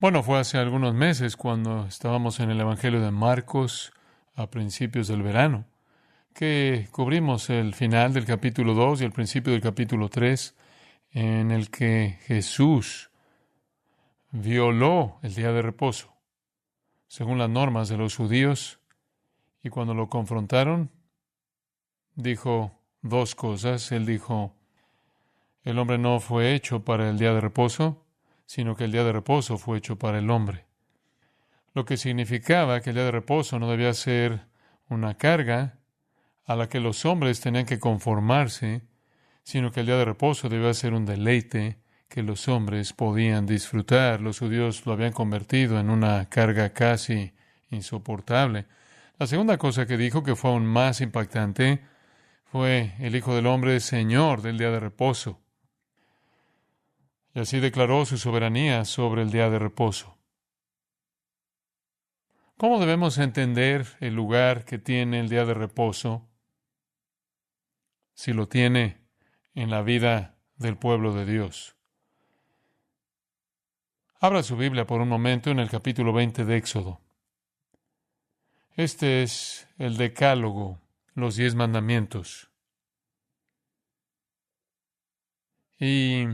Bueno, fue hace algunos meses cuando estábamos en el Evangelio de Marcos a principios del verano, que cubrimos el final del capítulo 2 y el principio del capítulo 3, en el que Jesús violó el día de reposo, según las normas de los judíos, y cuando lo confrontaron, dijo dos cosas. Él dijo, el hombre no fue hecho para el día de reposo, sino que el día de reposo fue hecho para el hombre. Lo que significaba que el día de reposo no debía ser una carga a la que los hombres tenían que conformarse, sino que el día de reposo debía ser un deleite que los hombres podían disfrutar. Los judíos lo habían convertido en una carga casi insoportable. La segunda cosa que dijo, que fue aún más impactante, fue el Hijo del Hombre Señor del día de reposo. Y así declaró su soberanía sobre el día de reposo. ¿Cómo debemos entender el lugar que tiene el día de reposo, si lo tiene en la vida del pueblo de Dios? Abra su Biblia por un momento en el capítulo 20 de Éxodo. Este es el Decálogo, los 10 mandamientos. Y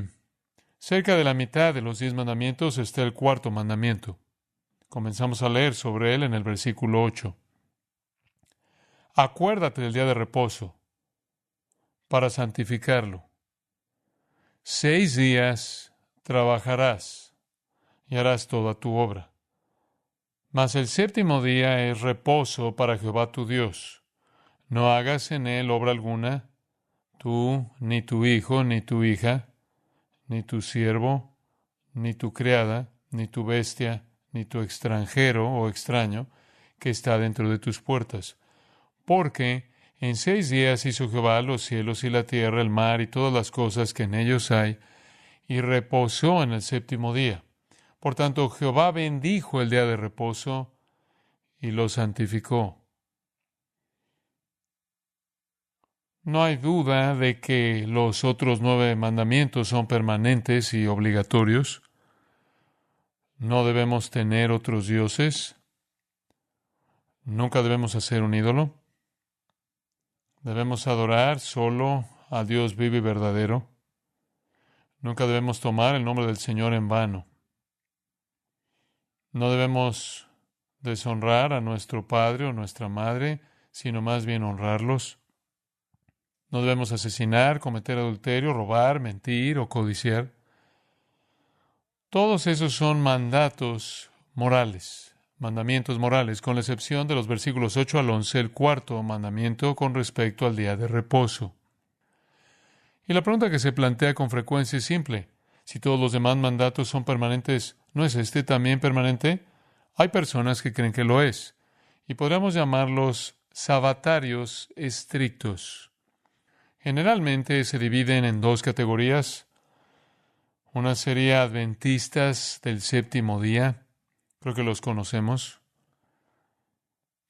cerca de la mitad de los 10 mandamientos está el cuarto mandamiento. Comenzamos a leer sobre él en el versículo 8. Acuérdate del día de reposo para santificarlo. 6 días trabajarás y harás toda tu obra. Mas el séptimo día es reposo para Jehová tu Dios. No hagas en él obra alguna, tú, ni tu hijo, ni tu hija, ni tu siervo, ni tu criada, ni tu bestia, ni tu extranjero o extraño que está dentro de tus puertas. Porque en 6 días hizo Jehová los cielos y la tierra, el mar y todas las cosas que en ellos hay, y reposó en el séptimo día. Por tanto, Jehová bendijo el día de reposo y lo santificó. No hay duda de que los otros 9 mandamientos son permanentes y obligatorios. No debemos tener otros dioses. Nunca debemos hacer un ídolo. Debemos adorar solo a Dios vivo y verdadero. Nunca debemos tomar el nombre del Señor en vano. No debemos deshonrar a nuestro padre o nuestra madre, sino más bien honrarlos. No debemos asesinar, cometer adulterio, robar, mentir o codiciar. Todos esos son mandatos morales, mandamientos morales, con la excepción de los versículos 8 al 11, el cuarto mandamiento con respecto al día de reposo. Y la pregunta que se plantea con frecuencia es simple. Si todos los demás mandatos son permanentes, ¿no es este también permanente? Hay personas que creen que lo es, y podríamos llamarlos sabatarios estrictos. Generalmente se dividen en 2 categorías. Una sería adventistas del séptimo día. Creo que los conocemos.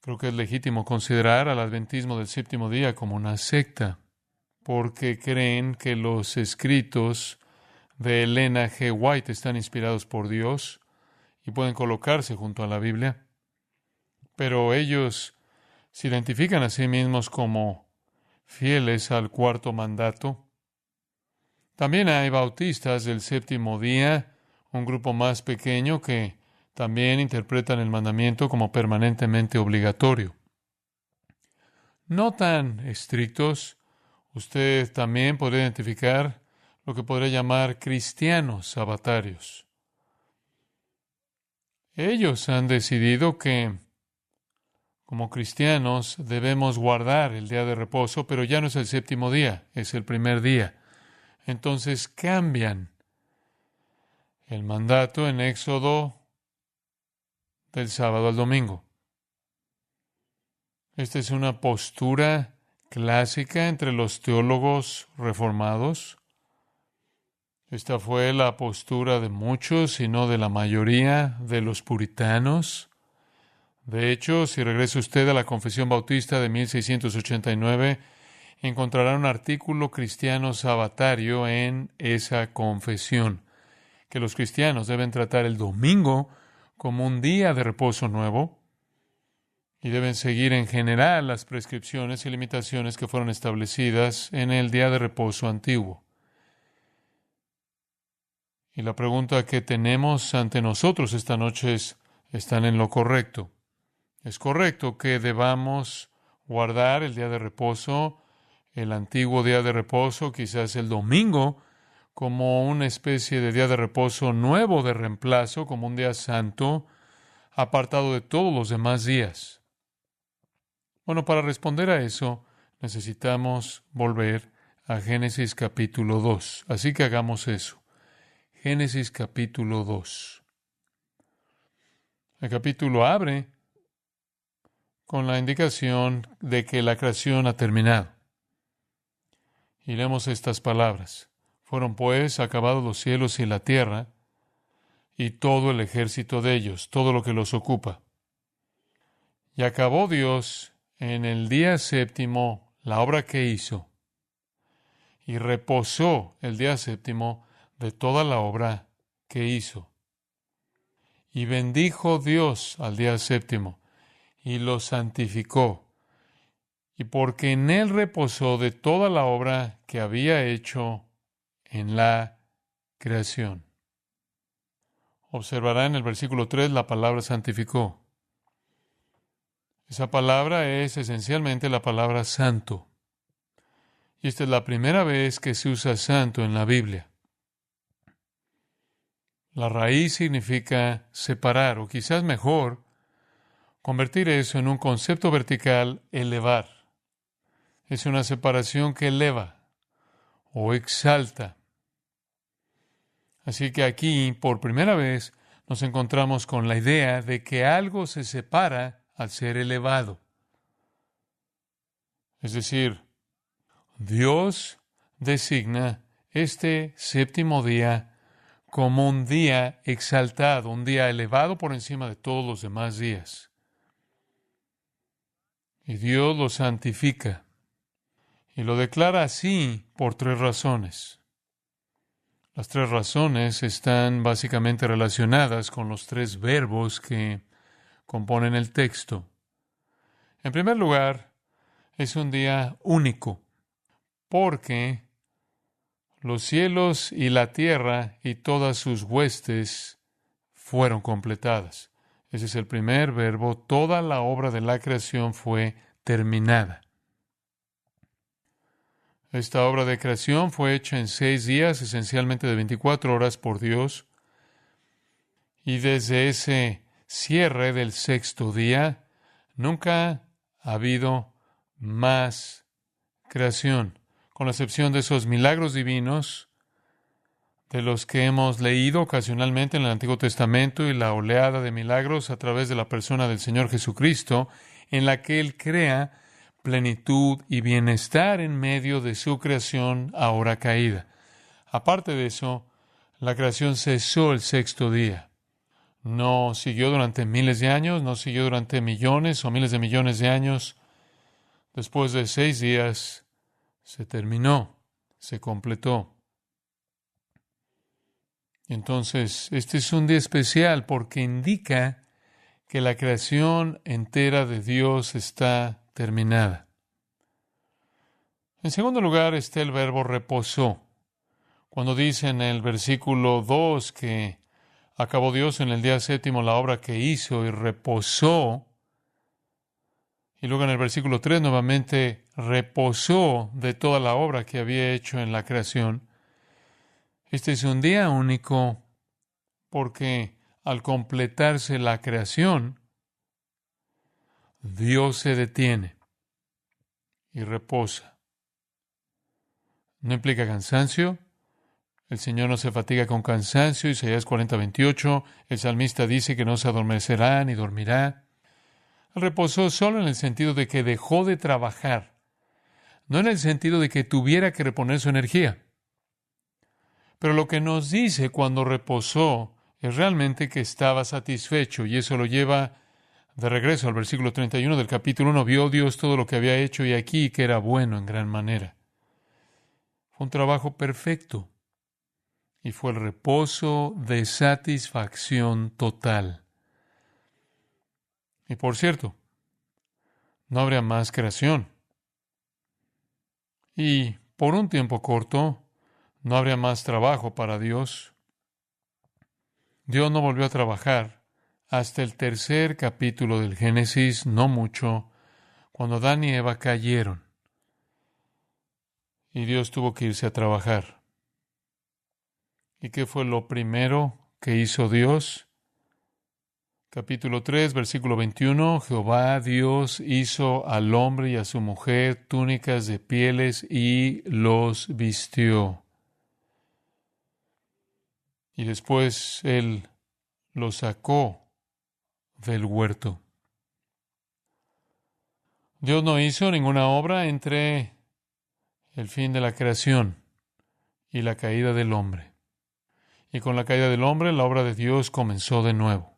Creo que es legítimo considerar al adventismo del séptimo día como una secta, porque creen que los escritos de Elena G. White están inspirados por Dios y pueden colocarse junto a la Biblia. Pero ellos se identifican a sí mismos como fieles al cuarto mandato. También hay bautistas del séptimo día, un grupo más pequeño que también interpretan el mandamiento como permanentemente obligatorio. No tan estrictos, usted también podría identificar lo que podría llamar cristianos sabatarios. Ellos han decidido que como cristianos debemos guardar el día de reposo, pero ya no es el séptimo día, es el primer día. Entonces cambian el mandato en Éxodo del sábado al domingo. Esta es una postura clásica entre los teólogos reformados. Esta fue la postura de muchos y no de la mayoría de los puritanos. De hecho, si regresa usted a la Confesión Bautista de 1689, encontrará un artículo cristiano sabatario en esa confesión que los cristianos deben tratar el domingo como un día de reposo nuevo y deben seguir en general las prescripciones y limitaciones que fueron establecidas en el día de reposo antiguo. Y la pregunta que tenemos ante nosotros esta noche es, ¿están en lo correcto? ¿Es correcto que debamos guardar el día de reposo, el antiguo día de reposo, quizás el domingo, como una especie de día de reposo nuevo de reemplazo, como un día santo, apartado de todos los demás días? Bueno, para responder a eso, necesitamos volver a Génesis capítulo 2. Así que hagamos eso. Génesis capítulo 2. El capítulo abre con la indicación de que la creación ha terminado. Y leemos estas palabras. Fueron pues acabados los cielos y la tierra, y todo el ejército de ellos, todo lo que los ocupa. Y acabó Dios en el día séptimo la obra que hizo, y reposó el día séptimo de toda la obra que hizo. Y bendijo Dios al día séptimo, y lo santificó, y porque en él reposó de toda la obra que había hecho en la creación. Observará en el versículo 3 la palabra santificó. Esa palabra es esencialmente la palabra santo. Y esta es la primera vez que se usa santo en la Biblia. La raíz significa separar, o quizás mejor, convertir eso en un concepto vertical, elevar. Es una separación que eleva o exalta. Así que aquí, por primera vez, nos encontramos con la idea de que algo se separa al ser elevado. Es decir, Dios designa este séptimo día como un día exaltado, un día elevado por encima de todos los demás días. Y Dios lo santifica. Y lo declara así por tres razones. Las tres razones están básicamente relacionadas con los tres verbos que componen el texto. En primer lugar, es un día único, porque los cielos y la tierra y todas sus huestes fueron completadas. Ese es el primer verbo. Toda la obra de la creación fue terminada. Esta obra de creación fue hecha en 6 días, esencialmente de 24 horas por Dios. Y desde ese cierre del sexto día, nunca ha habido más creación, con la excepción de esos milagros divinos de los que hemos leído ocasionalmente en el Antiguo Testamento y la oleada de milagros a través de la persona del Señor Jesucristo, en la que Él crea plenitud y bienestar en medio de su creación ahora caída. Aparte de eso, la creación cesó el sexto día. No siguió durante miles de años, no siguió durante millones o miles de millones de años. Después de 6 días, se terminó, se completó. Entonces, este es un día especial porque indica que la creación entera de Dios está terminada. En segundo lugar está el verbo reposó. Cuando dice en el versículo 2 que acabó Dios en el día séptimo la obra que hizo y reposó, y luego en el versículo 3 nuevamente reposó de toda la obra que había hecho en la creación. Este es un día único porque al completarse la creación, Dios se detiene y reposa. No implica cansancio. El Señor no se fatiga con cansancio. Isaías 40:28. El salmista dice que no se adormecerá ni dormirá. Él reposó solo en el sentido de que dejó de trabajar, no en el sentido de que tuviera que reponer su energía. Pero lo que nos dice cuando reposó es realmente que estaba satisfecho, y eso lo lleva de regreso al versículo 31 del capítulo 1. Vio Dios todo lo que había hecho y aquí que era bueno en gran manera. Fue un trabajo perfecto. y fue el reposo de satisfacción total. Y por cierto, no habría más creación. Y por un tiempo corto, no habría más trabajo para Dios. Dios no volvió a trabajar hasta el tercer capítulo del Génesis, no mucho, cuando Adán y Eva cayeron. Y Dios tuvo que irse a trabajar. ¿Y qué fue lo primero que hizo Dios? Capítulo 3, versículo 21. Jehová Dios hizo al hombre y a su mujer túnicas de pieles y los vistió. Y después Él los sacó del huerto. Dios no hizo ninguna obra entre el fin de la creación y la caída del hombre. Y con la caída del hombre, la obra de Dios comenzó de nuevo.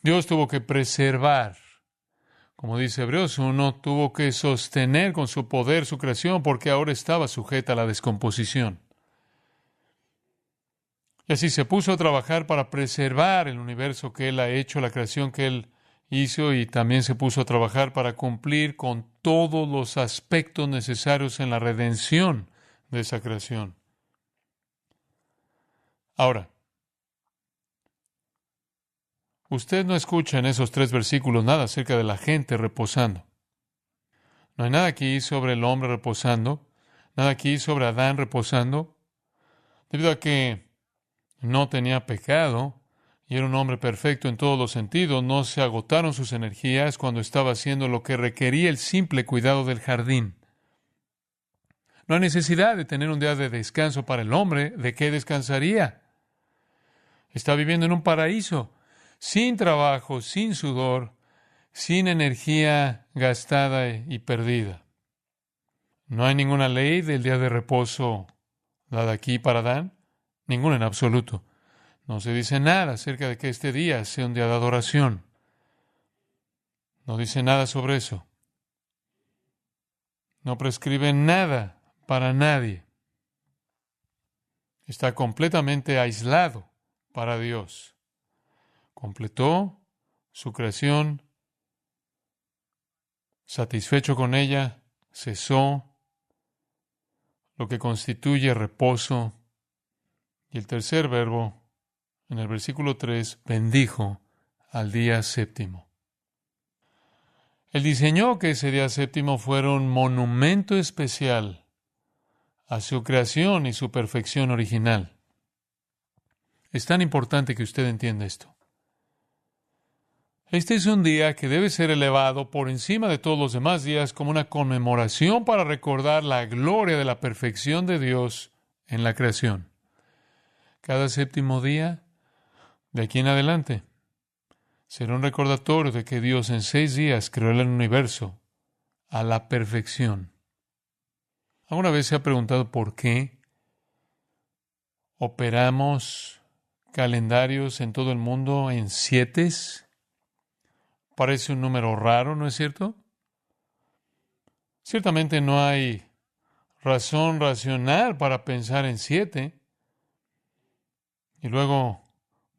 Dios tuvo que preservar, como dice Hebreos 1, tuvo que sostener con su poder su creación porque ahora estaba sujeta a la descomposición. Y así se puso a trabajar para preservar el universo que Él ha hecho, la creación que Él hizo, y también se puso a trabajar para cumplir con todos los aspectos necesarios en la redención de esa creación. Ahora, usted no escucha en esos 3 versículos nada acerca de la gente reposando. No hay nada aquí sobre el hombre reposando, nada aquí sobre Adán reposando, debido a que no tenía pecado y era un hombre perfecto en todos los sentidos. No se agotaron sus energías cuando estaba haciendo lo que requería el simple cuidado del jardín. No hay necesidad de tener un día de descanso para el hombre. ¿De qué descansaría? Está viviendo en un paraíso, sin trabajo, sin sudor, sin energía gastada y perdida. No hay ninguna ley del día de reposo dada aquí para Adán, ninguna en absoluto. No se dice nada acerca de que este día sea un día de adoración. No dice nada sobre eso. No prescribe nada para nadie. Está completamente aislado para Dios. Completó su creación, satisfecho con ella, cesó, lo que constituye reposo. Y el tercer verbo, en el versículo 3, bendijo al día séptimo. Él diseñó que ese día séptimo fuera un monumento especial a su creación y su perfección original. Es tan importante que usted entienda esto. Este es un día que debe ser elevado por encima de todos los demás días como una conmemoración para recordar la gloria de la perfección de Dios en la creación. Cada séptimo día, de aquí en adelante, será un recordatorio de que Dios en 6 días creó el universo a la perfección. ¿Alguna vez se ha preguntado por qué operamos calendarios en todo el mundo en 7? Parece un número raro, ¿no es cierto? Ciertamente no hay razón racional para pensar en 7 y luego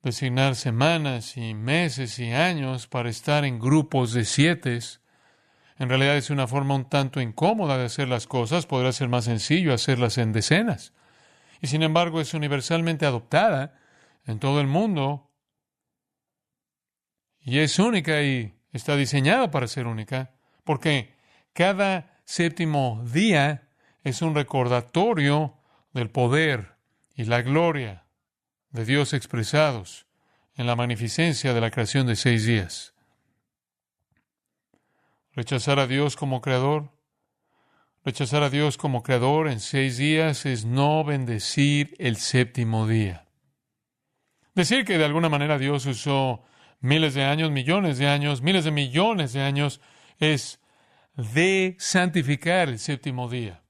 designar semanas y meses y años para estar en grupos de 7. En realidad es una forma un tanto incómoda de hacer las cosas. Podría ser más sencillo hacerlas en decenas. Y sin embargo es universalmente adoptada en todo el mundo y es única y está diseñada para ser única, porque cada séptimo día es un recordatorio del poder y la gloria de Dios expresados en la magnificencia de la creación de 6 días. Rechazar a Dios como creador en 6 días es no bendecir el séptimo día. Decir que de alguna manera Dios usó miles de años, millones de años, miles de millones de años es de santificar el séptimo día.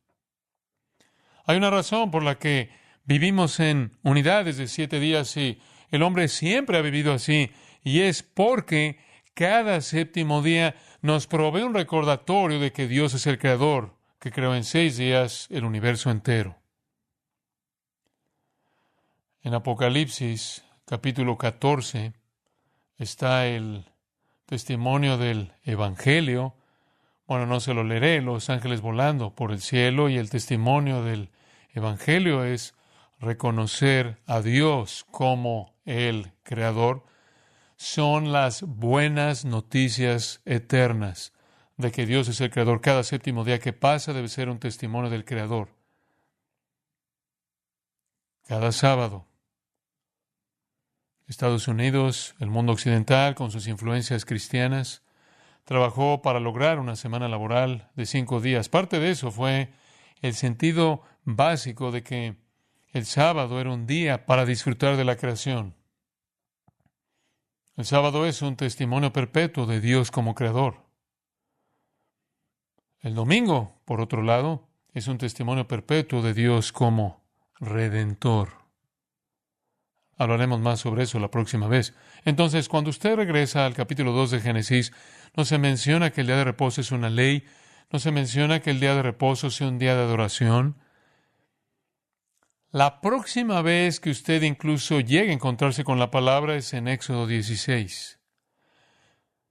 Hay una razón por la que vivimos en unidades de 7 días y el hombre siempre ha vivido así, y es porque cada séptimo día nos provee un recordatorio de que Dios es el creador, que creó en 6 días el universo entero. En Apocalipsis, capítulo 14, está el testimonio del Evangelio. Bueno, no se lo leeré, los ángeles volando por el cielo, y el testimonio del Evangelio es reconocer a Dios como el Creador. Son las buenas noticias eternas de que Dios es el Creador. Cada séptimo día que pasa debe ser un testimonio del Creador. Cada sábado, Estados Unidos, el mundo occidental, con sus influencias cristianas, trabajó para lograr una semana laboral de 5 días. Parte de eso fue el sentido básico de que el sábado era un día para disfrutar de la creación. El sábado es un testimonio perpetuo de Dios como creador. El domingo, por otro lado, es un testimonio perpetuo de Dios como redentor. Hablaremos más sobre eso la próxima vez. Entonces, cuando usted regresa al capítulo 2 de Génesis, no se menciona que el día de reposo es una ley, no se menciona que el día de reposo sea un día de adoración. La próxima vez que usted incluso llegue a encontrarse con la palabra es en Éxodo 16.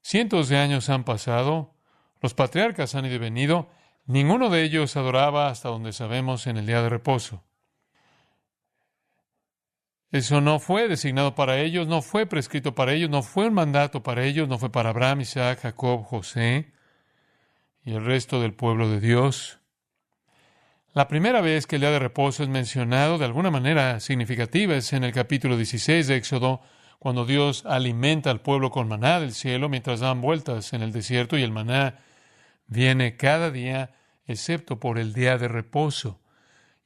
Cientos de años han pasado, los patriarcas han ido y venido, ninguno de ellos adoraba hasta donde sabemos en el día de reposo. Eso no fue designado para ellos, no fue prescrito para ellos, no fue un mandato para ellos, no fue para Abraham, Isaac, Jacob, José y el resto del pueblo de Dios. La primera vez que el día de reposo es mencionado de alguna manera significativa es en el capítulo 16 de Éxodo, cuando Dios alimenta al pueblo con maná del cielo mientras dan vueltas en el desierto, y el maná viene cada día excepto por el día de reposo.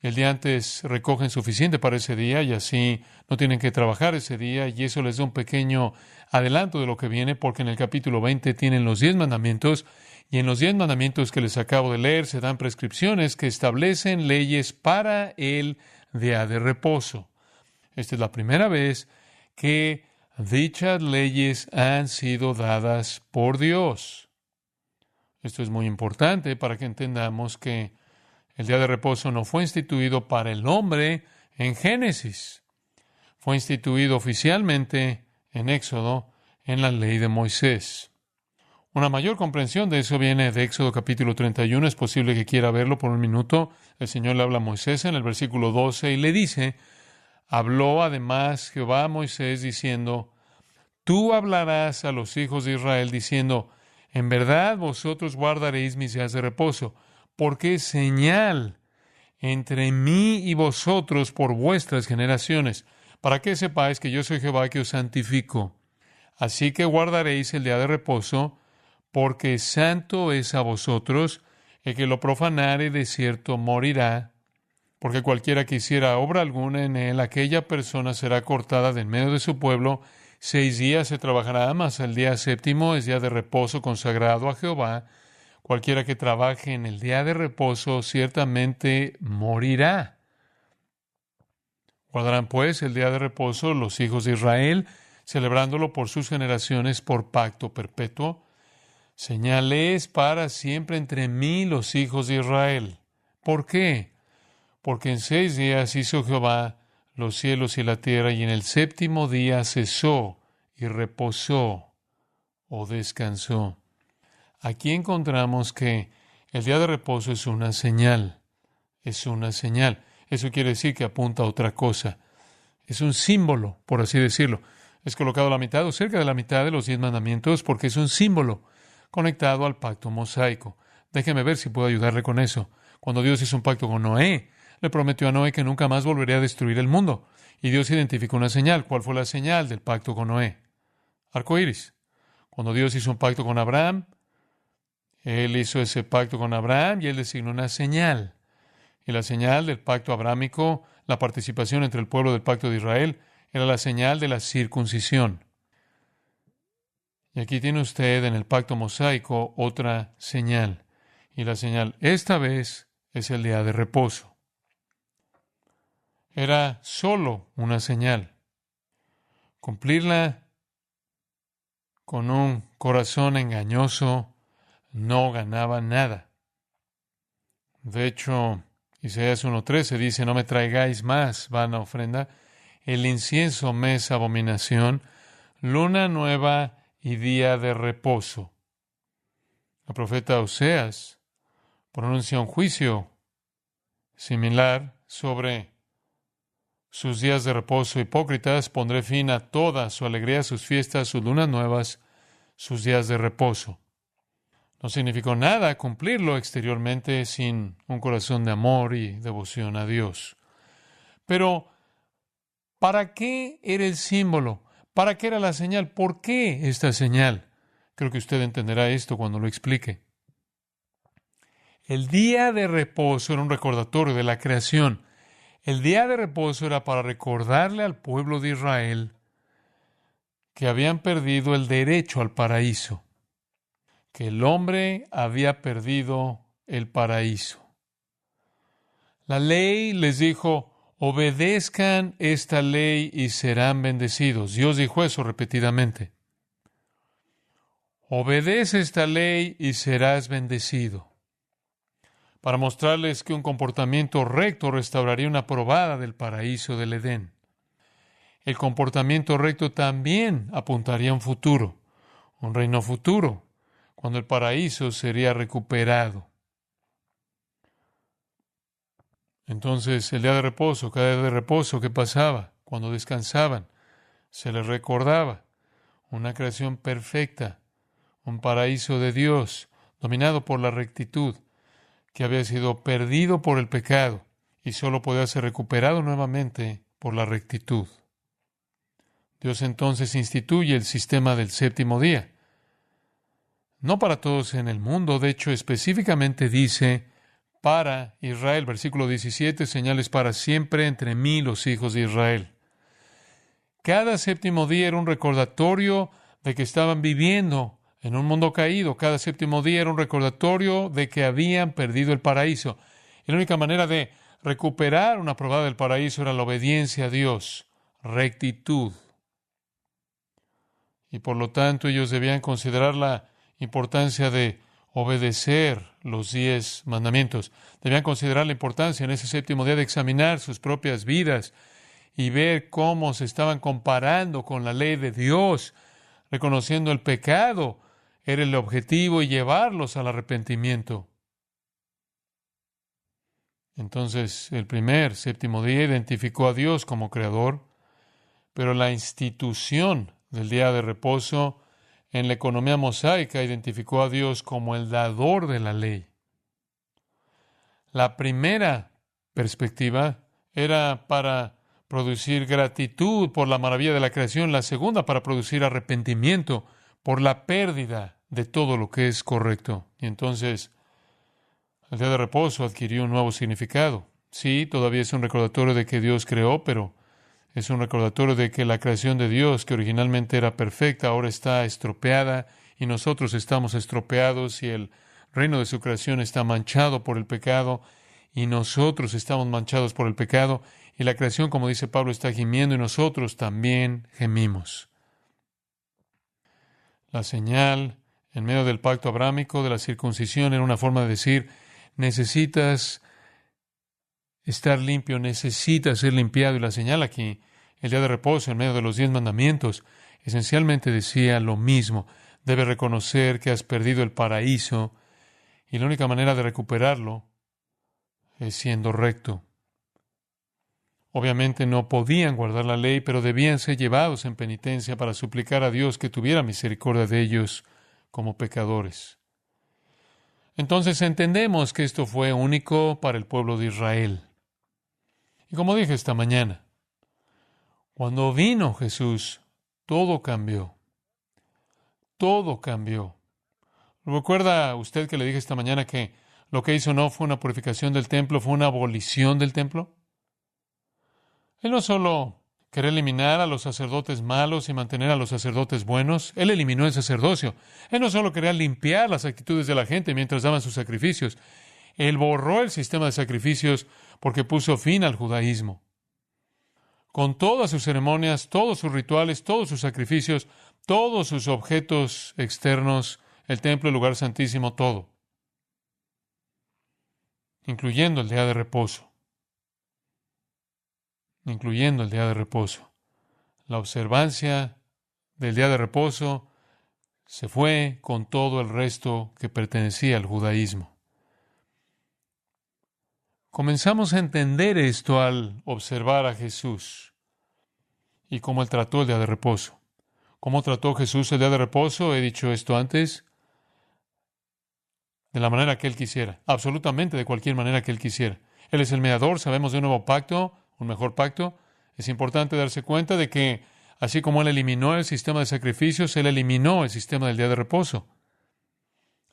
El día antes recogen suficiente para ese día y así no tienen que trabajar ese día, y eso les da un pequeño adelanto de lo que viene, porque en el capítulo 20 tienen los 10 mandamientos, y en los 10 mandamientos que les acabo de leer se dan prescripciones que establecen leyes para el día de reposo. Esta es la primera vez que dichas leyes han sido dadas por Dios. Esto es muy importante para que entendamos que el día de reposo no fue instituido para el hombre en Génesis. Fue instituido oficialmente en Éxodo, en la ley de Moisés. Una mayor comprensión de eso viene de Éxodo capítulo 31. Es posible que quiera verlo por un minuto. El Señor le habla a Moisés en el versículo 12 y le dice: habló además Jehová a Moisés diciendo: tú hablarás a los hijos de Israel diciendo: en verdad vosotros guardaréis mis días de reposo, porque es señal entre mí y vosotros por vuestras generaciones, para que sepáis que yo soy Jehová que os santifico. Así que guardaréis el día de reposo, porque santo es a vosotros. El que lo profanare de cierto morirá, porque cualquiera que hiciera obra alguna en él, aquella persona será cortada de en medio de su pueblo. 6 días se trabajará, mas el día séptimo es día de reposo consagrado a Jehová. Cualquiera que trabaje en el día de reposo ciertamente morirá. Guardarán pues el día de reposo los hijos de Israel, celebrándolo por sus generaciones por pacto perpetuo. Señal es para siempre entre mí y los hijos de Israel. ¿Por qué? Porque en 6 días hizo Jehová los cielos y la tierra, y en el séptimo día cesó y reposó o descansó. Aquí encontramos que el día de reposo es una señal. Es una señal. Eso quiere decir que apunta a otra cosa. Es un símbolo, por así decirlo. Es colocado a la mitad o cerca de la mitad de los 10 mandamientos porque es un símbolo conectado al pacto mosaico. Déjeme ver si puedo ayudarle con eso. Cuando Dios hizo un pacto con Noé, le prometió a Noé que nunca más volvería a destruir el mundo. Y Dios identificó una señal. ¿Cuál fue la señal del pacto con Noé? Arco iris. Cuando Dios hizo un pacto con Abraham, Él hizo ese pacto con Abraham y Él designó una señal. Y la señal del pacto abrámico, la participación entre el pueblo del pacto de Israel, era la señal de la circuncisión. Y aquí tiene usted en el pacto mosaico otra señal. Y la señal, esta vez, es el día de reposo. Era solo una señal. Cumplirla con un corazón engañoso no ganaba nada. De hecho, Isaías 1:13 dice: no me traigáis más vana ofrenda, el incienso, mes, abominación, luna nueva y día de reposo. El profeta Oseas pronuncia un juicio similar sobre sus días de reposo hipócritas. Pondré fin a toda su alegría, sus fiestas, sus lunas nuevas, sus días de reposo. No significó nada cumplirlo exteriormente sin un corazón de amor y devoción a Dios. Pero, ¿para qué era el símbolo? ¿Para qué era la señal? ¿Por qué esta señal? Creo que usted entenderá esto cuando lo explique. El día de reposo era un recordatorio de la creación. El día de reposo era para recordarle al pueblo de Israel que habían perdido el derecho al paraíso, que el hombre había perdido el paraíso. La ley les dijo: obedezcan esta ley y serán bendecidos. Dios dijo eso repetidamente. Obedece esta ley y serás bendecido. Para mostrarles que un comportamiento recto restauraría una probada del paraíso del Edén. El comportamiento recto también apuntaría a un futuro, un reino futuro, cuando el paraíso sería recuperado. Entonces, el día de reposo, cada día de reposo, ¿qué pasaba? Cuando descansaban, se les recordaba una creación perfecta, un paraíso de Dios, dominado por la rectitud, que había sido perdido por el pecado y solo podía ser recuperado nuevamente por la rectitud. Dios entonces instituye el sistema del séptimo día. No para todos en el mundo, de hecho específicamente dice para Israel, versículo 17, señales para siempre entre mí los hijos de Israel. Cada séptimo día era un recordatorio de que estaban viviendo en un mundo caído. Cada séptimo día era un recordatorio de que habían perdido el paraíso. Y la única manera de recuperar una probada del paraíso era la obediencia a Dios, rectitud. Y por lo tanto ellos debían considerar la importancia de obedecer los 10 mandamientos. Debían considerar la importancia en ese séptimo día de examinar sus propias vidas y ver cómo se estaban comparando con la ley de Dios, reconociendo el pecado era el objetivo y llevarlos al arrepentimiento. Entonces, el primer séptimo día identificó a Dios como creador, pero la institución del día de reposo en la economía mosaica identificó a Dios como el dador de la ley. La primera perspectiva era para producir gratitud por la maravilla de la creación, la segunda para producir arrepentimiento por la pérdida de todo lo que es correcto. Y entonces, el día de reposo adquirió un nuevo significado. Sí, todavía es un recordatorio de que Dios creó, pero es un recordatorio de que la creación de Dios, que originalmente era perfecta, ahora está estropeada y nosotros estamos estropeados y el reino de su creación está manchado por el pecado y nosotros estamos manchados por el pecado y la creación, como dice Pablo, está gimiendo y nosotros también gemimos. La señal en medio del pacto abrámico de la circuncisión era una forma de decir: necesitas estar limpio, necesitas ser limpiado. Y la señal aquí, el día de reposo en medio de los 10 mandamientos, esencialmente decía lo mismo. Debes reconocer que has perdido el paraíso y la única manera de recuperarlo es siendo recto. Obviamente no podían guardar la ley, pero debían ser llevados en penitencia para suplicar a Dios que tuviera misericordia de ellos como pecadores. Entonces entendemos que esto fue único para el pueblo de Israel. Y como dije esta mañana, cuando vino Jesús, todo cambió. Todo cambió. ¿Recuerda usted que le dije esta mañana que lo que hizo no fue una purificación del templo, fue una abolición del templo? Él no solo quería eliminar a los sacerdotes malos y mantener a los sacerdotes buenos, Él eliminó el sacerdocio. Él no solo quería limpiar las actitudes de la gente mientras daban sus sacrificios, Él borró el sistema de sacrificios porque puso fin al judaísmo. Con todas sus ceremonias, todos sus rituales, todos sus sacrificios, todos sus objetos externos, el templo, el lugar santísimo, todo, incluyendo el día de reposo. incluyendo el día de reposo. La observancia del día de reposo se fue con todo el resto que pertenecía al judaísmo. Comenzamos a entender esto al observar a Jesús y cómo Él trató el día de reposo. ¿Cómo trató Jesús el día de reposo? He dicho esto antes. De la manera que Él quisiera. Absolutamente de cualquier manera que Él quisiera. Él es el mediador, sabemos de un nuevo pacto, un mejor pacto. Es importante darse cuenta de que, así como Él eliminó el sistema de sacrificios, Él eliminó el sistema del día de reposo.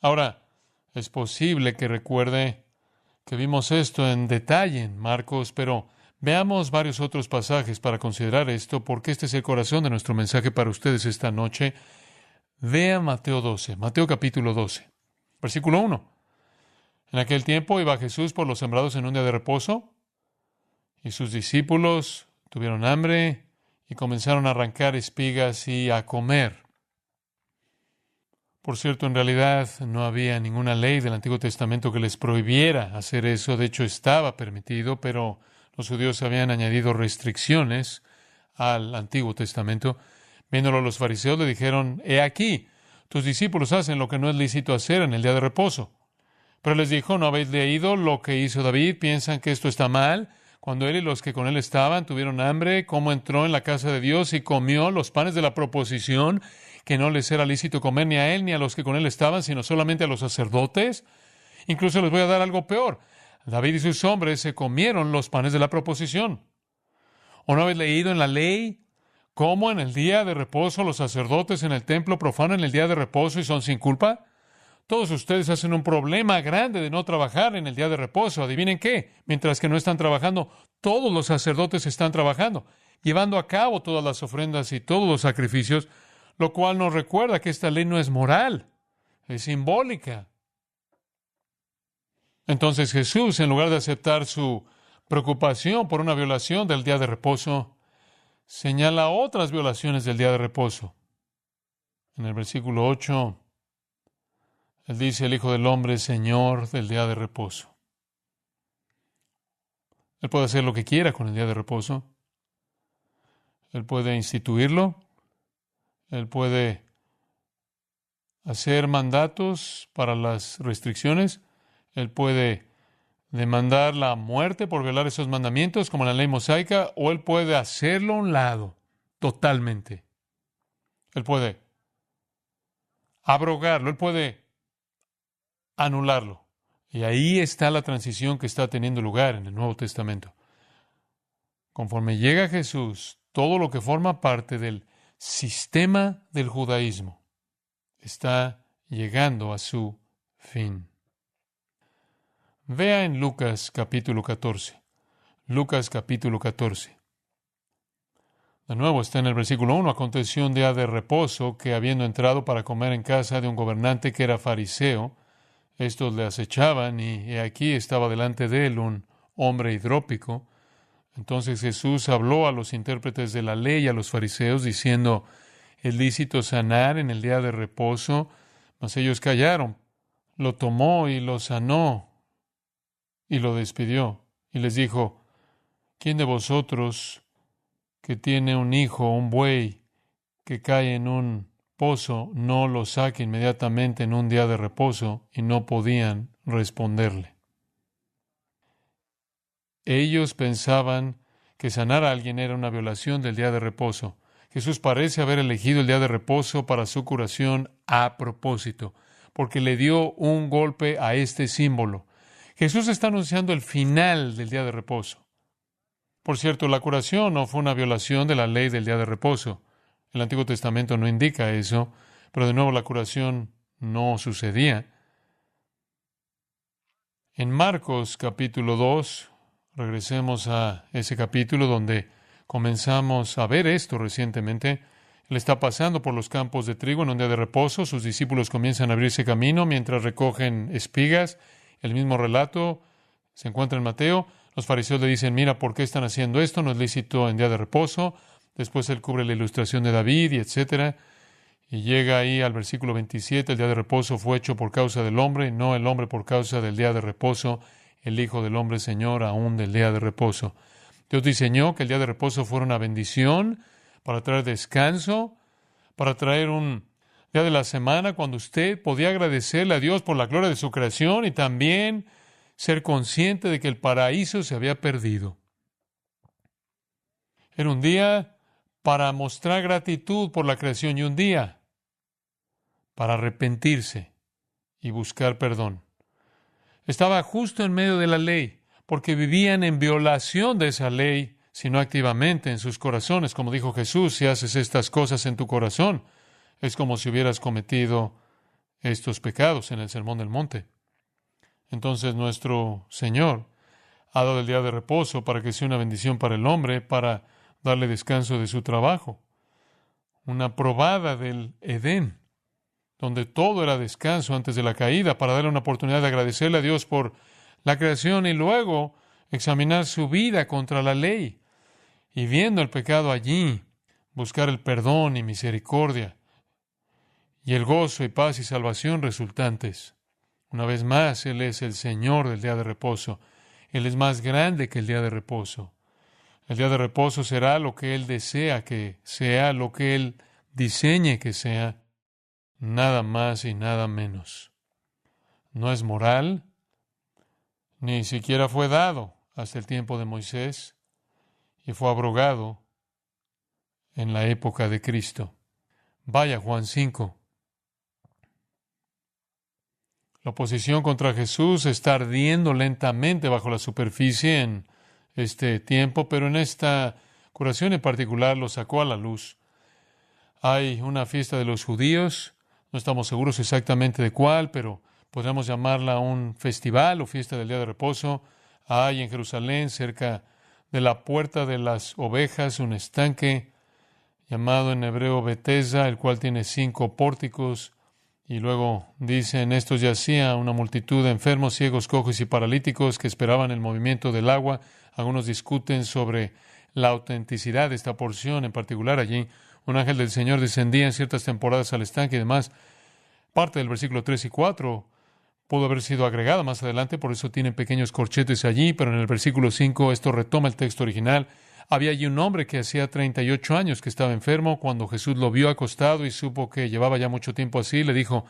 Ahora, es posible que recuerde que vimos esto en detalle en Marcos, pero veamos varios otros pasajes para considerar esto, porque este es el corazón de nuestro mensaje para ustedes esta noche. Vea Mateo 12, Mateo capítulo 12, versículo 1. En aquel tiempo iba Jesús por los sembrados en un día de reposo, y sus discípulos tuvieron hambre y comenzaron a arrancar espigas y a comer. Por cierto, en realidad no había ninguna ley del Antiguo Testamento que les prohibiera hacer eso. De hecho, estaba permitido, pero los judíos habían añadido restricciones al Antiguo Testamento. Viéndolo los fariseos le dijeron, he aquí, tus discípulos hacen lo que no es lícito hacer en el día de reposo. Pero les dijo, ¿no habéis leído lo que hizo David? ¿Piensan que esto está mal? Cuando él y los que con él estaban tuvieron hambre, ¿cómo entró en la casa de Dios y comió los panes de la proposición, que no les era lícito comer ni a él ni a los que con él estaban, sino solamente a los sacerdotes? Incluso les voy a dar algo peor. David y sus hombres se comieron los panes de la proposición. ¿O no habéis leído en la ley cómo en el día de reposo los sacerdotes en el templo profanan el día de reposo y son sin culpa? Todos ustedes hacen un problema grande de no trabajar en el día de reposo. ¿Adivinen qué? Mientras que no están trabajando, todos los sacerdotes están trabajando, llevando a cabo todas las ofrendas y todos los sacrificios, lo cual nos recuerda que esta ley no es moral, es simbólica. Entonces Jesús, en lugar de aceptar su preocupación por una violación del día de reposo, señala otras violaciones del día de reposo. En el versículo 8, Él dice, el Hijo del Hombre es Señor del día de reposo. Él puede hacer lo que quiera con el día de reposo. Él puede instituirlo. Él puede hacer mandatos para las restricciones. Él puede demandar la muerte por violar esos mandamientos, como en la ley mosaica, o Él puede hacerlo a un lado totalmente. Él puede abrogarlo. Él puede anularlo. Y ahí está la transición que está teniendo lugar en el Nuevo Testamento. Conforme llega Jesús, todo lo que forma parte del sistema del judaísmo está llegando a su fin. Vea en Lucas capítulo 14. Lucas capítulo 14. De nuevo está en el versículo 1. Aconteció un día de reposo que, habiendo entrado para comer en casa de un gobernante que era fariseo, estos le acechaban y he aquí estaba delante de él un hombre hidrópico. Entonces Jesús habló a los intérpretes de la ley y a los fariseos diciendo, ¿es lícito sanar en el día de reposo? Mas ellos callaron. Lo tomó y lo sanó y lo despidió. Y les dijo, ¿quién de vosotros que tiene un hijo, un buey, que cae en un pozo, no lo saque inmediatamente en un día de reposo? Y no podían responderle. Ellos pensaban que sanar a alguien era una violación del día de reposo. Jesús parece haber elegido el día de reposo para su curación a propósito, porque le dio un golpe a este símbolo. Jesús está anunciando el final del día de reposo. Por cierto, la curación no fue una violación de la ley del día de reposo. El Antiguo Testamento no indica eso, pero de nuevo la curación no sucedía. En Marcos capítulo 2, regresemos a ese capítulo donde comenzamos a ver esto recientemente. Él está pasando por los campos de trigo en un día de reposo. Sus discípulos comienzan a abrirse camino mientras recogen espigas. El mismo relato se encuentra en Mateo. Los fariseos le dicen, mira, ¿por qué están haciendo esto? No es lícito en día de reposo. Después él cubre la ilustración de David y etcétera. Y llega ahí al versículo 27, el día de reposo fue hecho por causa del hombre, no el hombre por causa del día de reposo. El Hijo del Hombre, Señor, aún del día de reposo. Dios diseñó que el día de reposo fuera una bendición para traer descanso, para traer un día de la semana cuando usted podía agradecerle a Dios por la gloria de su creación y también ser consciente de que el paraíso se había perdido. Era un día para mostrar gratitud por la creación y un día para arrepentirse y buscar perdón. Estaba justo en medio de la ley, porque vivían en violación de esa ley, sino activamente en sus corazones. Como dijo Jesús, si haces estas cosas en tu corazón, es como si hubieras cometido estos pecados en el Sermón del Monte. Entonces nuestro Señor ha dado el día de reposo para que sea una bendición para el hombre, para darle descanso de su trabajo. Una probada del Edén, donde todo era descanso antes de la caída, para darle una oportunidad de agradecerle a Dios por la creación y luego examinar su vida contra la ley y viendo el pecado allí, buscar el perdón y misericordia y el gozo y paz y salvación resultantes. Una vez más, Él es el Señor del día de reposo. Él es más grande que el día de reposo. El día de reposo será lo que Él desea que sea, lo que Él diseñe que sea, nada más y nada menos. No es moral, ni siquiera fue dado hasta el tiempo de Moisés y fue abrogado en la época de Cristo. Vaya Juan 5. La oposición contra Jesús está ardiendo lentamente bajo la superficie en este tiempo, pero en esta curación en particular lo sacó a la luz. Hay una fiesta de los judíos, no estamos seguros exactamente de cuál, pero podríamos llamarla un festival o fiesta del día de reposo. Hay en Jerusalén, cerca de la puerta de las ovejas, un estanque llamado en hebreo Betesda, el cual tiene 5 pórticos. Y luego dice, en estos yacía una multitud de enfermos, ciegos, cojos y paralíticos que esperaban el movimiento del agua. Algunos discuten sobre la autenticidad de esta porción en particular allí. Un ángel del Señor descendía en ciertas temporadas al estanque y demás. Parte del versículo 3 y 4 pudo haber sido agregada más adelante, por eso tienen pequeños corchetes allí, pero en el versículo 5 esto retoma el texto original. Había allí un hombre que hacía 38 años que estaba enfermo. Cuando Jesús lo vio acostado y supo que llevaba ya mucho tiempo así, le dijo,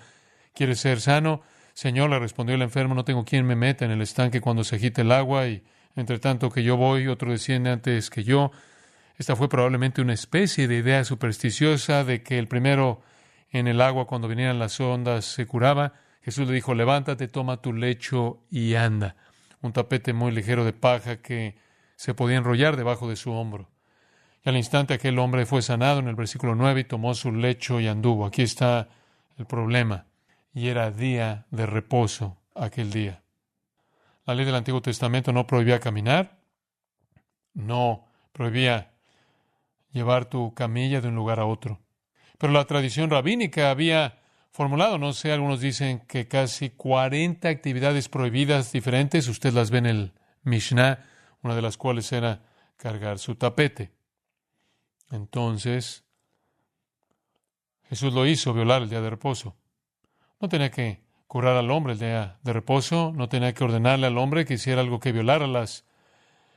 ¿quieres ser sano? Señor, le respondió el enfermo, no tengo quien me meta en el estanque cuando se agite el agua y entre tanto que yo voy, otro desciende antes que yo. Esta fue probablemente una especie de idea supersticiosa de que el primero en el agua cuando vinieran las ondas se curaba. Jesús le dijo, levántate, toma tu lecho y anda. Un tapete muy ligero de paja que se podía enrollar debajo de su hombro. Y al instante aquel hombre fue sanado en el versículo 9 y tomó su lecho y anduvo. Aquí está el problema. Y era día de reposo aquel día. La ley del Antiguo Testamento no prohibía caminar, no prohibía llevar tu camilla de un lugar a otro. Pero la tradición rabínica había formulado, no sé, algunos dicen que casi 40 actividades prohibidas diferentes. Usted las ve en el Mishnah, una de las cuales era cargar su tapete. Entonces, Jesús lo hizo violar el día de reposo. No tenía que curar al hombre el día de reposo, no tenía que ordenarle al hombre que hiciera algo que violara las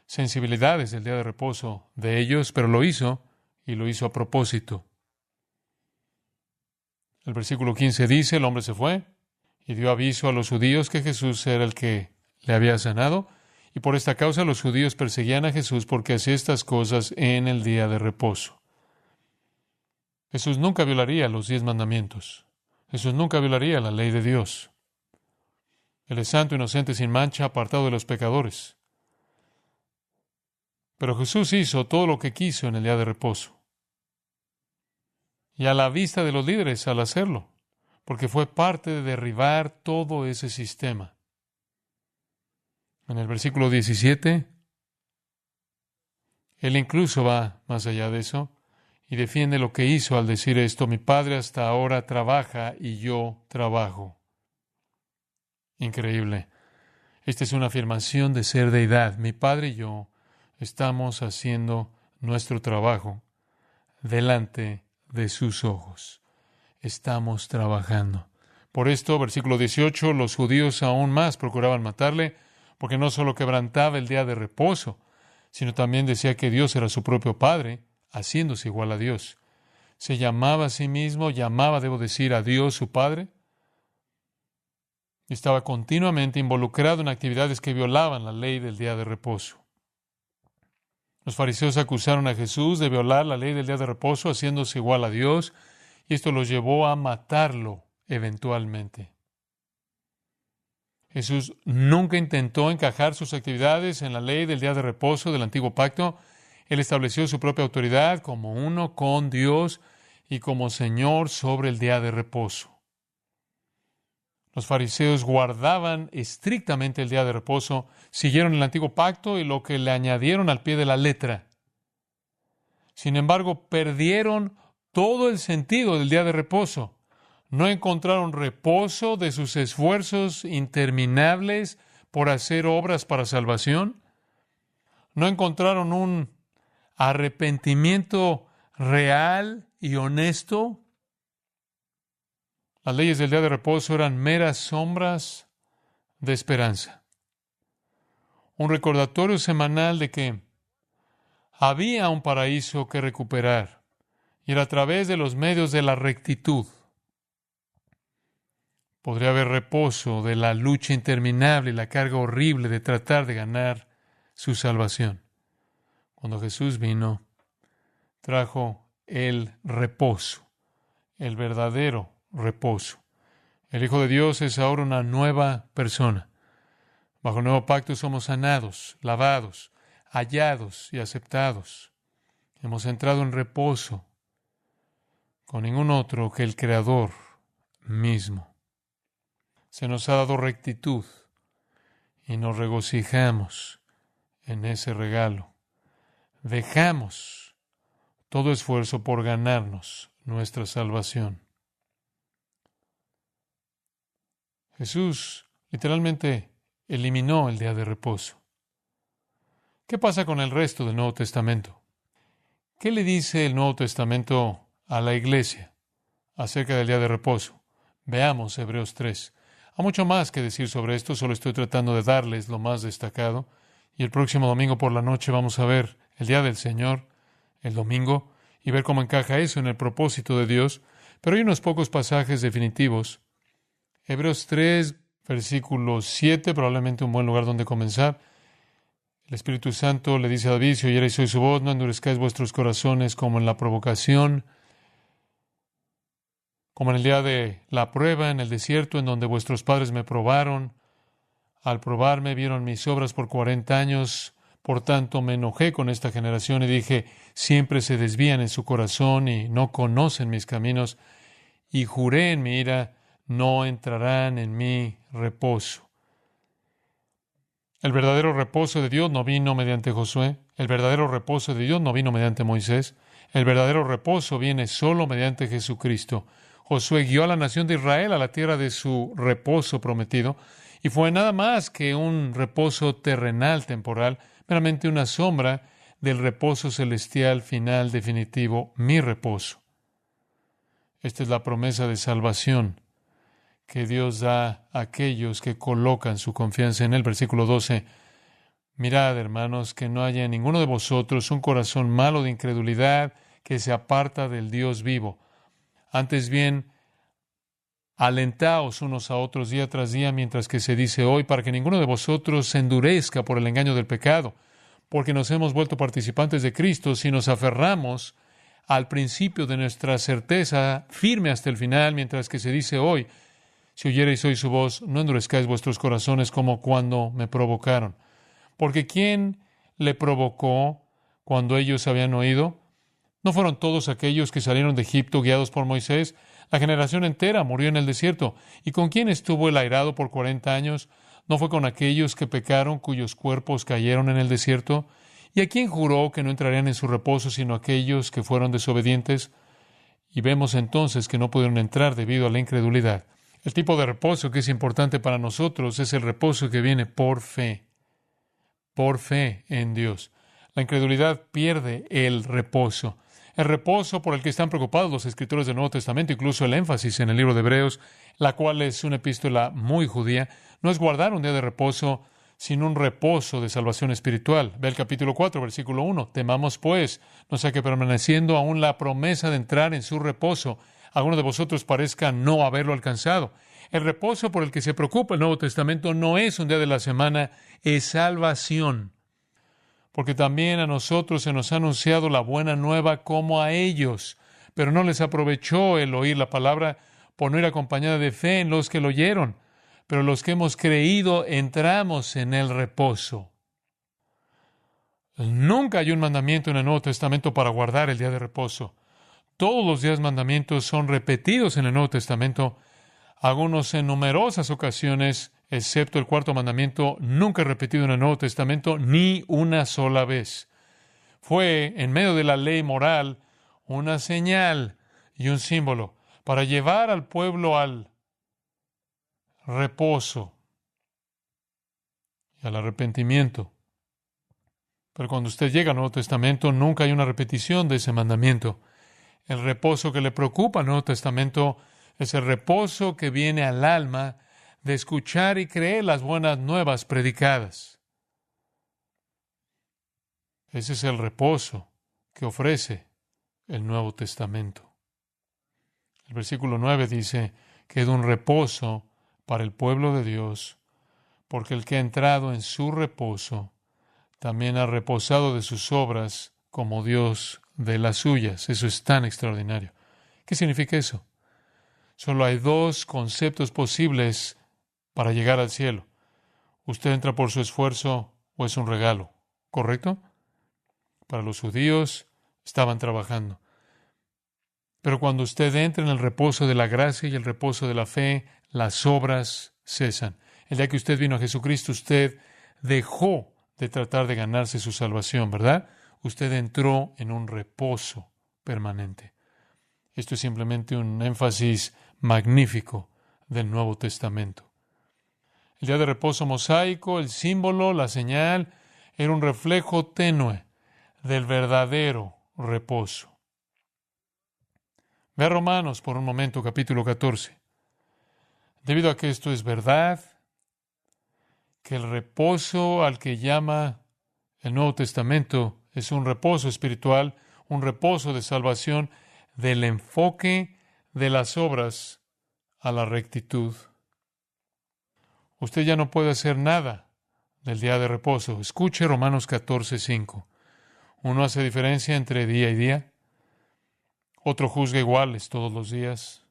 sensibilidades del día de reposo de ellos, pero lo hizo y lo hizo a propósito. El versículo 15 dice, el hombre se fue y dio aviso a los judíos que Jesús era el que le había sanado. Y por esta causa los judíos perseguían a Jesús porque hacía estas cosas en el día de reposo. Jesús nunca violaría los 10 mandamientos. Jesús nunca violaría la ley de Dios. Él es santo, inocente, sin mancha, apartado de los pecadores. Pero Jesús hizo todo lo que quiso en el día de reposo. Y a la vista de los líderes al hacerlo, porque fue parte de derribar todo ese sistema. En el versículo 17, Él incluso va más allá de eso y defiende lo que hizo al decir esto, mi Padre hasta ahora trabaja y yo trabajo. Increíble. Esta es una afirmación de ser deidad. Mi Padre y yo estamos haciendo nuestro trabajo delante de sus ojos. Estamos trabajando. Por esto, versículo 18, los judíos aún más procuraban matarle, porque no solo quebrantaba el día de reposo, sino también decía que Dios era su propio Padre, haciéndose igual a Dios. Se llamaba a sí mismo, debo decir, a Dios su Padre. Estaba continuamente involucrado en actividades que violaban la ley del día de reposo. Los fariseos acusaron a Jesús de violar la ley del día de reposo, haciéndose igual a Dios, y esto los llevó a matarlo eventualmente. Jesús nunca intentó encajar sus actividades en la ley del día de reposo del antiguo pacto. Él estableció su propia autoridad como uno con Dios y como Señor sobre el día de reposo. Los fariseos guardaban estrictamente el día de reposo, siguieron el antiguo pacto y lo que le añadieron al pie de la letra. Sin embargo, perdieron todo el sentido del día de reposo. No encontraron reposo de sus esfuerzos interminables por hacer obras para salvación. No encontraron un arrepentimiento real y honesto. Las leyes del día de reposo eran meras sombras de esperanza. Un recordatorio semanal de que había un paraíso que recuperar y era a través de los medios de la rectitud. Podría haber reposo de la lucha interminable y la carga horrible de tratar de ganar su salvación. Cuando Jesús vino, trajo el reposo, el verdadero reposo. El Hijo de Dios es ahora una nueva persona. Bajo el nuevo pacto somos sanados, lavados, hallados y aceptados. Hemos entrado en reposo con ningún otro que el Creador mismo. Se nos ha dado rectitud y nos regocijamos en ese regalo. Dejamos todo esfuerzo por ganarnos nuestra salvación. Jesús literalmente eliminó el día de reposo. ¿Qué pasa con el resto del Nuevo Testamento? ¿Qué le dice el Nuevo Testamento a la iglesia acerca del día de reposo? Veamos Hebreos 3. Hay mucho más que decir sobre esto, solo estoy tratando de darles lo más destacado. Y el próximo domingo por la noche vamos a ver el día del Señor, el domingo, y ver cómo encaja eso en el propósito de Dios. Pero hay unos pocos pasajes definitivos. Hebreos 3, versículo 7, probablemente un buen lugar donde comenzar. El Espíritu Santo le dice a David: si oyereis hoy su voz, no endurezcáis vuestros corazones como en la provocación, como en el día de la prueba en el desierto, en donde vuestros padres me probaron. Al probarme, vieron mis obras por 40 años. Por tanto, me enojé con esta generación y dije: siempre se desvían en su corazón y no conocen mis caminos. Y juré en mi ira: no entrarán en mi reposo. El verdadero reposo de Dios no vino mediante Josué. El verdadero reposo de Dios no vino mediante Moisés. El verdadero reposo viene solo mediante Jesucristo. Josué guió a la nación de Israel a la tierra de su reposo prometido, y fue nada más que un reposo terrenal, temporal, meramente una sombra del reposo celestial final, definitivo, mi reposo. Esta es la promesa de salvación que Dios da a aquellos que colocan su confianza en Él. Versículo 12. Mirad, hermanos, que no haya en ninguno de vosotros un corazón malo de incredulidad que se aparta del Dios vivo. Antes bien, alentaos unos a otros día tras día, mientras que se dice hoy, para que ninguno de vosotros se endurezca por el engaño del pecado, porque nos hemos vuelto participantes de Cristo si nos aferramos al principio de nuestra certeza firme hasta el final, mientras que se dice hoy: si oyereis hoy su voz, no endurezcáis vuestros corazones como cuando me provocaron. Porque ¿quién le provocó cuando ellos habían oído? ¿No fueron todos aquellos que salieron de Egipto guiados por Moisés? La generación entera murió en el desierto. ¿Y con quién estuvo el airado por 40 años? ¿No fue con aquellos que pecaron, cuyos cuerpos cayeron en el desierto? ¿Y a quién juró que no entrarían en su reposo, sino aquellos que fueron desobedientes? Y vemos entonces que no pudieron entrar debido a la incredulidad. El tipo de reposo que es importante para nosotros es el reposo que viene por fe en Dios. La incredulidad pierde el reposo. El reposo por el que están preocupados los escritores del Nuevo Testamento, incluso el énfasis en el libro de Hebreos, la cual es una epístola muy judía, no es guardar un día de reposo, sin un reposo de salvación espiritual. Ve el capítulo 4, versículo 1. Temamos pues, no sea que permaneciendo aún la promesa de entrar en su reposo, alguno de vosotros parezca no haberlo alcanzado. El reposo por el que se preocupa el Nuevo Testamento no es un día de la semana, es salvación. Porque también a nosotros se nos ha anunciado la buena nueva como a ellos, pero no les aprovechó el oír la palabra por no ir acompañada de fe en los que lo oyeron. Pero los que hemos creído entramos en el reposo. Nunca hay un mandamiento en el Nuevo Testamento para guardar el día de reposo. Todos los días mandamientos son repetidos en el Nuevo Testamento, algunos en numerosas ocasiones, excepto el cuarto mandamiento, nunca repetido en el Nuevo Testamento ni una sola vez. Fue, en medio de la ley moral, una señal y un símbolo para llevar al pueblo al reposo y al arrepentimiento. Pero cuando usted llega al Nuevo Testamento, nunca hay una repetición de ese mandamiento. El reposo que le preocupa al Nuevo Testamento es el reposo que viene al alma de escuchar y creer las buenas nuevas predicadas. Ese es el reposo que ofrece el Nuevo Testamento. El versículo 9 dice que es un reposo para el pueblo de Dios, porque el que ha entrado en su reposo también ha reposado de sus obras como Dios de las suyas. Eso es tan extraordinario. ¿Qué significa eso? Solo hay dos conceptos posibles para llegar al cielo. Usted entra por su esfuerzo o es un regalo, ¿correcto? Para los judíos estaban trabajando. Pero cuando usted entra en el reposo de la gracia y el reposo de la fe, las obras cesan. El día que usted vino a Jesucristo, usted dejó de tratar de ganarse su salvación, ¿verdad? Usted entró en un reposo permanente. Esto es simplemente un énfasis magnífico del Nuevo Testamento. El día de reposo mosaico, el símbolo, la señal, era un reflejo tenue del verdadero reposo. Ve a Romanos por un momento, capítulo 14. Debido a que esto es verdad, que el reposo al que llama el Nuevo Testamento es un reposo espiritual, un reposo de salvación, del enfoque de las obras a la rectitud. Usted ya no puede hacer nada del día de reposo. Escuche Romanos 14:5. Uno hace diferencia entre día y día. Otro juzga iguales todos los días.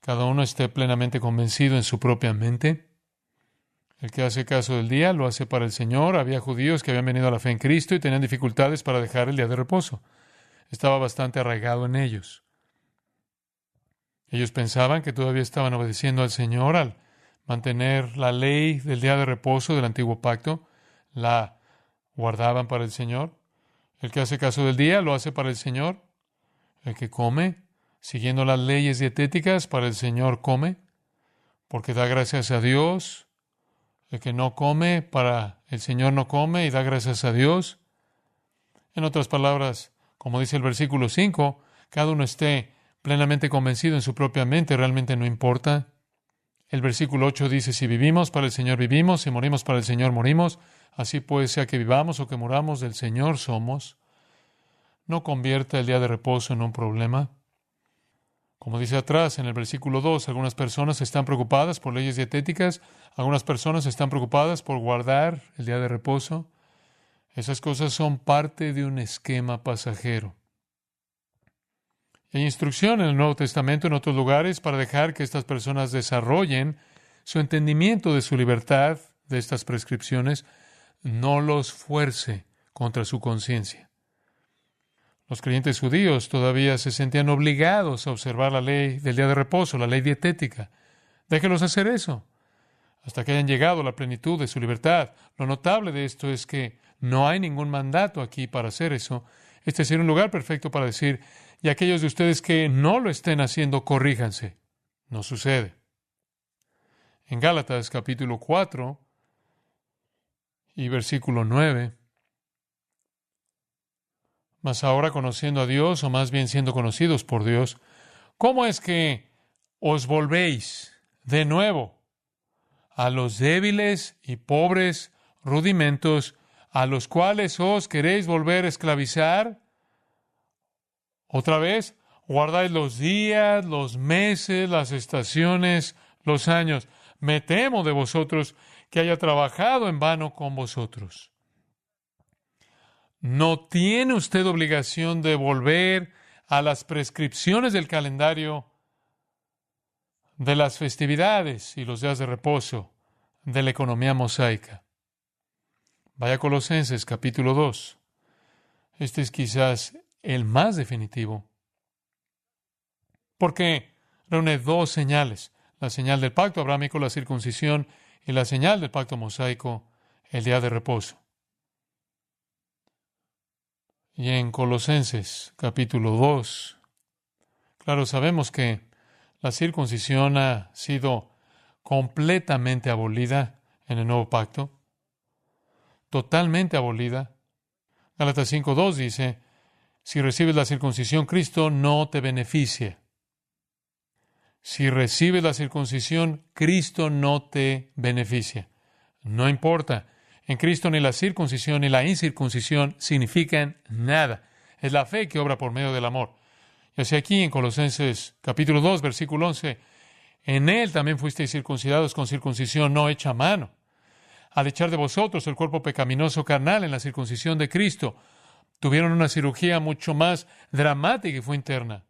Cada uno esté plenamente convencido en su propia mente. El que hace caso del día lo hace para el Señor. Había judíos que habían venido a la fe en Cristo y tenían dificultades para dejar el día de reposo. Estaba bastante arraigado en ellos. Ellos pensaban que todavía estaban obedeciendo al Señor al mantener la ley del día de reposo del antiguo pacto. La guardaban para el Señor. El que hace caso del día lo hace para el Señor. El que come, siguiendo las leyes dietéticas, para el Señor come, porque da gracias a Dios. El que no come, para el Señor no come y da gracias a Dios. En otras palabras, como dice el versículo 5, cada uno esté plenamente convencido en su propia mente, realmente no importa. El versículo 8 dice, si vivimos, para el Señor vivimos, si morimos, para el Señor morimos. Así pues, sea que vivamos o que muramos, del Señor somos. No convierta el día de reposo en un problema. Como dice atrás en el versículo 2, algunas personas están preocupadas por leyes dietéticas, algunas personas están preocupadas por guardar el día de reposo. Esas cosas son parte de un esquema pasajero. Hay instrucción en el Nuevo Testamento en otros lugares para dejar que estas personas desarrollen su entendimiento de su libertad de estas prescripciones. No los fuerce contra su conciencia. Los creyentes judíos todavía se sentían obligados a observar la ley del día de reposo, la ley dietética. Déjelos hacer eso hasta que hayan llegado a la plenitud de su libertad. Lo notable de esto es que no hay ningún mandato aquí para hacer eso. Este sería un lugar perfecto para decir, y aquellos de ustedes que no lo estén haciendo, corríjanse. No sucede. En Gálatas capítulo 4 y versículo 9, mas ahora conociendo a Dios, o más bien siendo conocidos por Dios, ¿cómo es que os volvéis de nuevo a los débiles y pobres rudimentos a los cuales os queréis volver a esclavizar. Otra vez, guardáis los días, los meses, las estaciones, los años. Me temo de vosotros que haya trabajado en vano con vosotros. No tiene usted obligación de volver a las prescripciones del calendario de las festividades y los días de reposo de la economía mosaica. Vaya a Colosenses capítulo 2. Este es quizás el más definitivo, porque reúne dos señales: la señal del pacto abrámico, la circuncisión, y la señal del pacto mosaico, el día de reposo. Y en Colosenses capítulo 2, claro, sabemos que la circuncisión ha sido completamente abolida en el nuevo pacto, totalmente abolida. Gálatas 5:2 dice: si recibes la circuncisión, Cristo no te beneficia. Si recibes la circuncisión, Cristo no te beneficia. No importa. En Cristo ni la circuncisión ni la incircuncisión significan nada. Es la fe que obra por medio del amor. Y así aquí en Colosenses capítulo 2, versículo 11, en Él también fuisteis circuncidados con circuncisión no hecha a mano, al echar de vosotros el cuerpo pecaminoso carnal en la circuncisión de Cristo. Tuvieron una cirugía mucho más dramática y fue interna.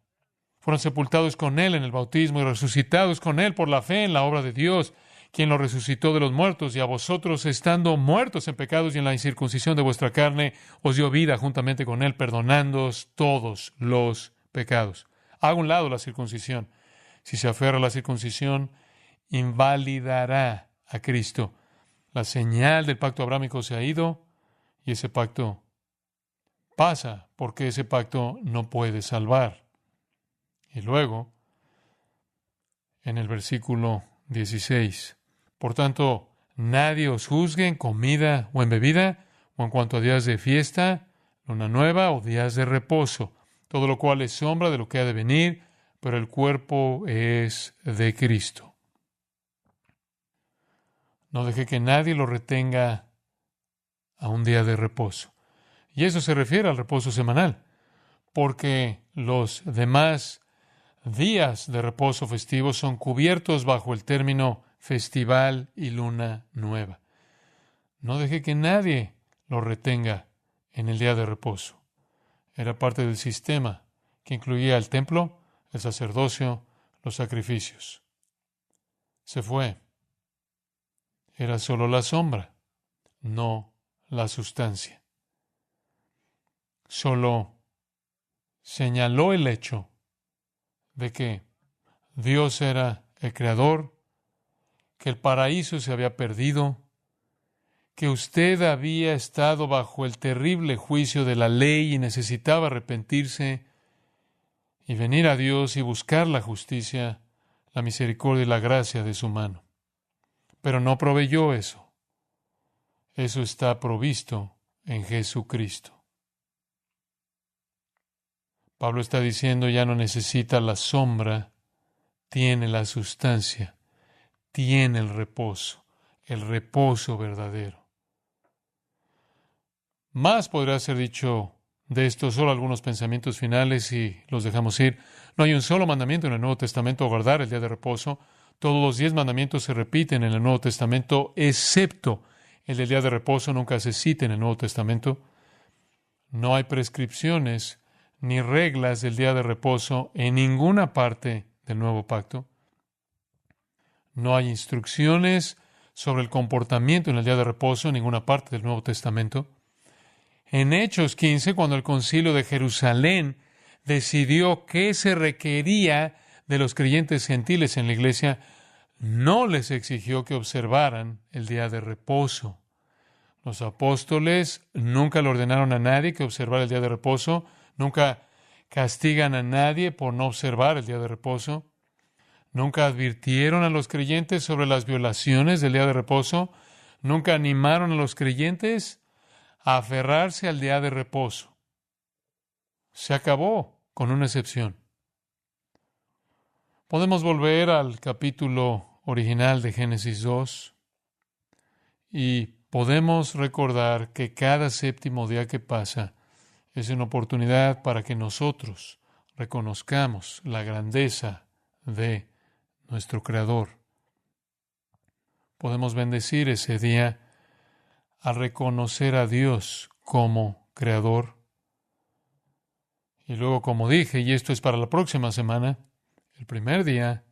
Fueron sepultados con Él en el bautismo y resucitados con Él por la fe en la obra de Dios, quien lo resucitó de los muertos, y a vosotros, estando muertos en pecados y en la incircuncisión de vuestra carne, os dio vida juntamente con Él, perdonándoos todos los pecados. Haga un lado la circuncisión. Si se aferra a la circuncisión, invalidará a Cristo. La señal del pacto abrámico se ha ido y ese pacto pasa porque ese pacto no puede salvar. Y luego, en el versículo 16, por tanto, nadie os juzgue en comida o en bebida, o en cuanto a días de fiesta, luna nueva o días de reposo, todo lo cual es sombra de lo que ha de venir, pero el cuerpo es de Cristo. No deje que nadie lo retenga a un día de reposo. Y eso se refiere al reposo semanal, porque los demás días de reposo festivos son cubiertos bajo el término festival y luna nueva. No deje que nadie lo retenga en el día de reposo. Era parte del sistema que incluía el templo, el sacerdocio, los sacrificios. Se fue. Era solo la sombra, no la sustancia. Solo señaló el hecho de que Dios era el creador, que el paraíso se había perdido, que usted había estado bajo el terrible juicio de la ley y necesitaba arrepentirse y venir a Dios y buscar la justicia, la misericordia y la gracia de su mano. Pero no proveyó eso. Eso está provisto en Jesucristo. Pablo está diciendo, ya no necesita la sombra, tiene la sustancia, tiene el reposo verdadero. Más podría ser dicho de esto, solo algunos pensamientos finales y los dejamos ir. No hay un solo mandamiento en el Nuevo Testamento a guardar el día de reposo. Todos los 10 mandamientos se repiten en el Nuevo Testamento, excepto el del día de reposo, nunca se cita en el Nuevo Testamento. No hay prescripciones ni reglas del día de reposo en ninguna parte del Nuevo Pacto. No hay instrucciones sobre el comportamiento en el día de reposo en ninguna parte del Nuevo Testamento. En Hechos 15, cuando el Concilio de Jerusalén decidió qué se requería de los creyentes gentiles en la iglesia, no les exigió que observaran el día de reposo. Los apóstoles nunca le ordenaron a nadie que observara el día de reposo, nunca castigan a nadie por no observar el día de reposo, nunca advirtieron a los creyentes sobre las violaciones del día de reposo, nunca animaron a los creyentes a aferrarse al día de reposo. Se acabó, con una excepción. Podemos volver al capítulo original de Génesis 2. Y podemos recordar que cada séptimo día que pasa es una oportunidad para que nosotros reconozcamos la grandeza de nuestro Creador. Podemos bendecir ese día al reconocer a Dios como Creador. Y luego, como dije, y esto es para la próxima semana, el primer día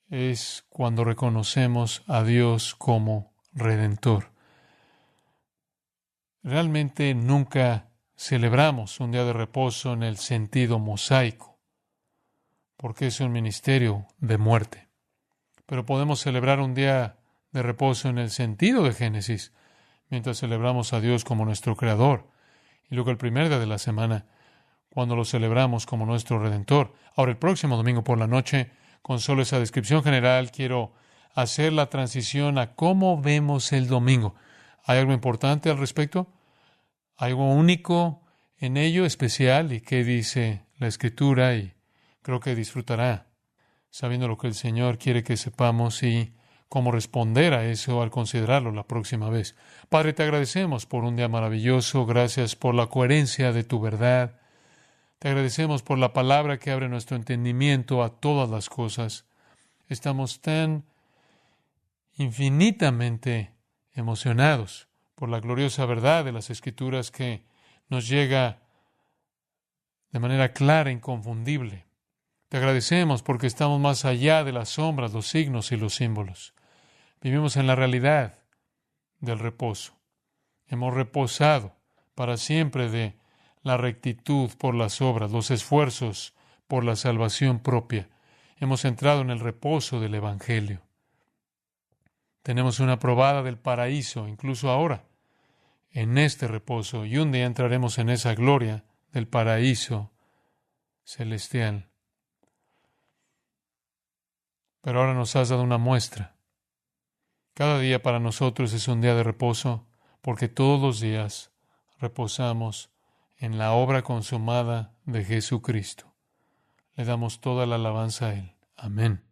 es cuando reconocemos a Dios como Redentor. Realmente nunca celebramos un día de reposo en el sentido mosaico, porque es un ministerio de muerte. Pero podemos celebrar un día de reposo en el sentido de Génesis, mientras celebramos a Dios como nuestro Creador. Y luego el primer día de la semana, cuando lo celebramos como nuestro Redentor. Ahora, el próximo domingo por la noche, con solo esa descripción general, quiero hacer la transición a cómo vemos el domingo. ¿Hay algo importante al respecto? ¿Hay algo único en ello, especial? ¿Y qué dice la Escritura? Y creo que disfrutará sabiendo lo que el Señor quiere que sepamos y cómo responder a eso al considerarlo la próxima vez. Padre, te agradecemos por un día maravilloso. Gracias por la coherencia de tu verdad. Te agradecemos por la palabra que abre nuestro entendimiento a todas las cosas. Estamos tan infinitamente emocionados por la gloriosa verdad de las Escrituras que nos llega de manera clara e inconfundible. Te agradecemos porque estamos más allá de las sombras, los signos y los símbolos. Vivimos en la realidad del reposo. Hemos reposado para siempre de la rectitud por las obras, los esfuerzos por la salvación propia. Hemos entrado en el reposo del Evangelio. Tenemos una probada del paraíso, incluso ahora, en este reposo, y un día entraremos en esa gloria del paraíso celestial. Pero ahora nos has dado una muestra. Cada día para nosotros es un día de reposo, porque todos los días reposamos en la obra consumada de Jesucristo. Le damos toda la alabanza a Él. Amén.